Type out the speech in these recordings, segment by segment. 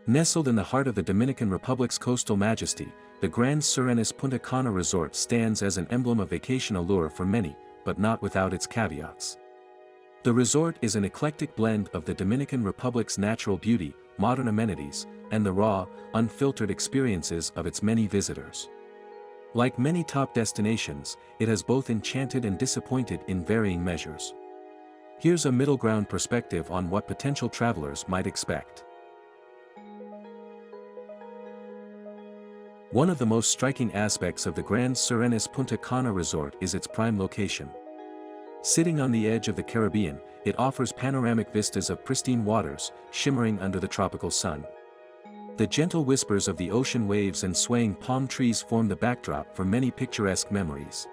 Nestled in the heart of the Dominican Republic's coastal majesty, the Grand Sirenis Punta Cana resort stands as an emblem of vacation allure for many, but not without its caveats. The resort is an eclectic blend of the Dominican Republic's natural beauty, modern amenities, and the raw, unfiltered experiences of its many visitors. Like many top destinations, it has both enchanted and disappointed in varying measures. Here's a middle ground perspective on what potential travelers might expect. One of the most striking aspects of the Grand Sirenis Punta Cana resort is its prime location. Sitting on the edge of the Caribbean, it offers panoramic vistas of pristine waters, shimmering under the tropical sun. The gentle whispers of the ocean waves and swaying palm trees form the backdrop for many picturesque memories.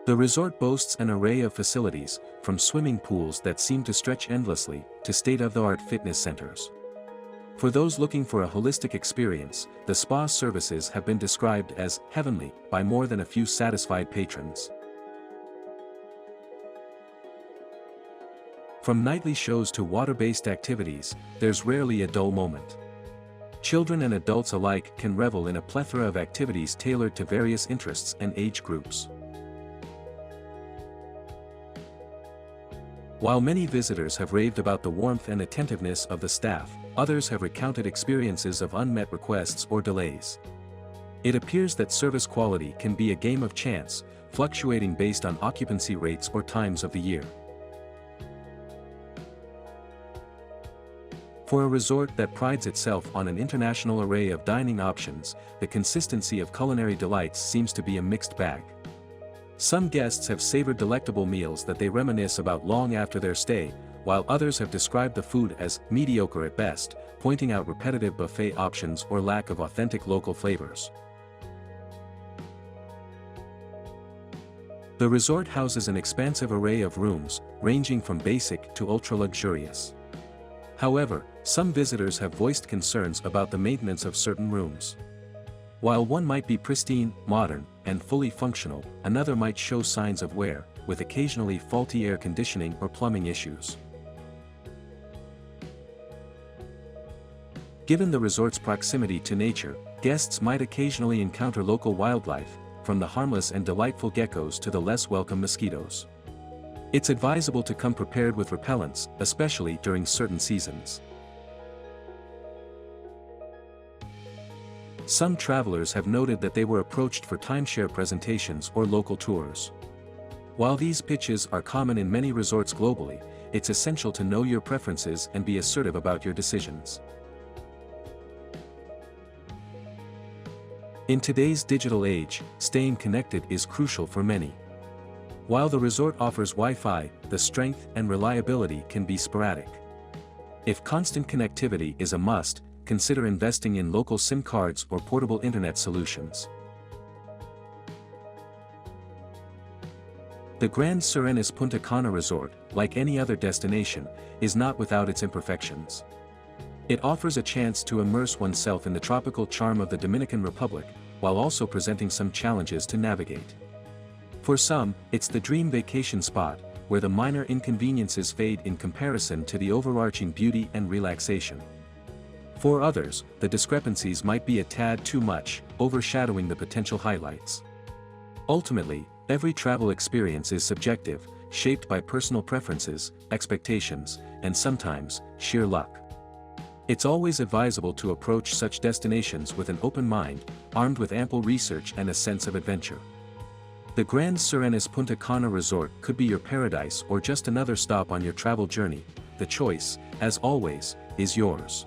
The resort boasts an array of facilities, from swimming pools that seem to stretch endlessly, to state-of-the-art fitness centers. For those looking for a holistic experience, the spa services have been described as heavenly by more than a few satisfied patrons. From nightly shows to water-based activities, there's rarely a dull moment. Children and adults alike can revel in a plethora of activities tailored to various interests and age groups. While many visitors have raved about the warmth and attentiveness of the staff, others have recounted experiences of unmet requests or delays. It appears that service quality can be a game of chance, fluctuating based on occupancy rates or times of the year. For a resort that prides itself on an international array of dining options, the consistency of culinary delights seems to be a mixed bag. Some guests have savored delectable meals that they reminisce about long after their stay, while others have described the food as mediocre at best, pointing out repetitive buffet options or lack of authentic local flavors. The resort houses an expansive array of rooms, ranging from basic to ultra-luxurious. However, some visitors have voiced concerns about the maintenance of certain rooms. While one might be pristine, modern, and fully functional, another might show signs of wear, with occasionally faulty air conditioning or plumbing issues. Given the resort's proximity to nature, guests might occasionally encounter local wildlife, from the harmless and delightful geckos to the less welcome mosquitoes. It's advisable to come prepared with repellents, especially during certain seasons. Some travelers have noted that they were approached for timeshare presentations or local tours. While these pitches are common in many resorts globally, it's essential to know your preferences and be assertive about your decisions. In today's digital age, staying connected is crucial for many. While the resort offers Wi-Fi, the strength and reliability can be sporadic. If constant connectivity is a must, consider investing in local SIM cards or portable internet solutions. The Grand Sirenis Punta Cana resort, like any other destination, is not without its imperfections. It offers a chance to immerse oneself in the tropical charm of the Dominican Republic, while also presenting some challenges to navigate. For some, it's the dream vacation spot, where the minor inconveniences fade in comparison to the overarching beauty and relaxation. For others, the discrepancies might be a tad too much, overshadowing the potential highlights. Ultimately, every travel experience is subjective, shaped by personal preferences, expectations, and sometimes, sheer luck. It's always advisable to approach such destinations with an open mind, armed with ample research and a sense of adventure. The Grand Sirenis Punta Cana resort could be your paradise or just another stop on your travel journey. The choice, as always, is yours.